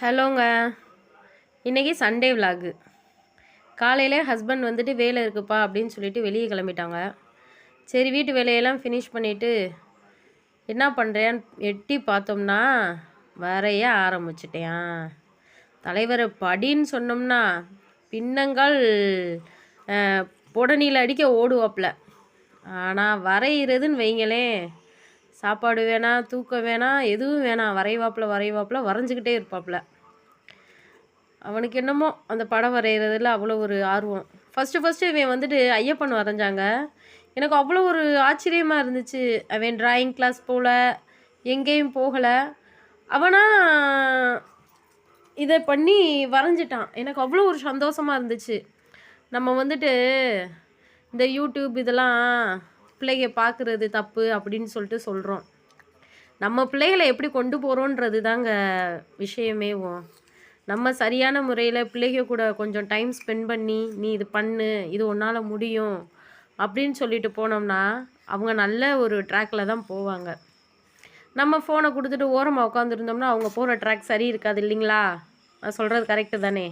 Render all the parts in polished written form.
ஹலோங்க. இன்றைக்கி Sunday vlog. காலையில் husband வந்துட்டு வேலை இருக்குப்பா அப்படின்னு சொல்லிட்டு வெளியே கிளம்பிட்டாங்க. சரி வீட்டு வேலையெல்லாம் ஃபினிஷ் பண்ணிவிட்டு என்ன பண்ணுறேன்னு எட்டி பார்த்தோம்னா வரைய ஆரம்பிச்சிட்டேன். தலைவரை படின்னு சொன்னோம்னா பின்னங்கால் புடனியில் அடிக்க ஓடுவாப்பில். ஆனால் வரைகிறதுன்னு வைங்களேன், சாப்பாடு வேணாம், தூக்கம் வேணாம், எதுவும் வேணாம், வரைவாப்பில் வரைஞ்சிக்கிட்டே இருப்பாப்புல. அவனுக்கு என்னமோ அந்த படம் வரைகிறதுல அவ்வளோ ஒரு ஆர்வம். ஃபஸ்ட்டு இவன் வந்துட்டு ஐயப்பன் வரைஞ்சாங்க. எனக்கு அவ்வளோ ஒரு ஆச்சரியமாக இருந்துச்சு. அவன் ட்ராயிங் கிளாஸ் போகல, எங்கேயும் போகலை, அவனா இதை பண்ணி வரைஞ்சிட்டான். எனக்கு அவ்வளோ ஒரு சந்தோஷமாக இருந்துச்சு. நம்ம வந்துட்டு இந்த யூடியூப் இதெல்லாம் பிள்ளைங்க பார்க்குறது தப்பு அப்படின்னு சொல்லிட்டு சொல்கிறோம். நம்ம பிள்ளைகளை எப்படி கொண்டு போகிறோன்றது தாங்க விஷயமேவும். நம்ம சரியான முறையில் பிள்ளைங்க கூட கொஞ்சம் டைம் ஸ்பெண்ட் பண்ணி நீ இது பண்ணு, இது உன்னால் முடியும் அப்படின்னு சொல்லிட்டு போனோம்னா அவங்க நல்ல ஒரு ட்ராக்கில் தான் போவாங்க. நம்ம ஃபோனை கொடுத்துட்டு ஓரமாக உட்காந்துருந்தோம்னா அவங்க போகிற ட்ராக் சரி இருக்காது இல்லைங்களா? நான் சொல்கிறது கரெக்டு தானே?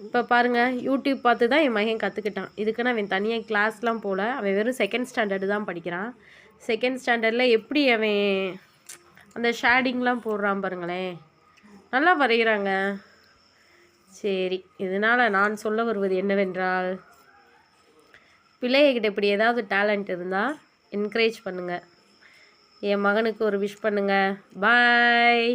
இப்போ பாருங்கள், யூடியூப் பார்த்து தான் என் மகன் கற்றுக்கிட்டான். இதுக்குன்னு அவன் தனியாக கிளாஸ்லாம் போகல. அவன் வெறும் செகண்ட் ஸ்டாண்டர்டு தான் படிக்கிறான். செகண்ட் ஸ்டாண்டர்டில் எப்படி அவன் அந்த ஷேடிங்லாம் போடுறான் பாருங்களேன், நல்லா வரைகிறாங்க. சரி, இதனால் நான் சொல்ல வருவது என்னவென்றால், பிள்ளைகிட்ட இப்படி ஏதாவது டேலண்ட் இருந்தால் என்கரேஜ் பண்ணுங்கள். என் மகனுக்கு ஒரு விஷ் பண்ணுங்கள். பாய்.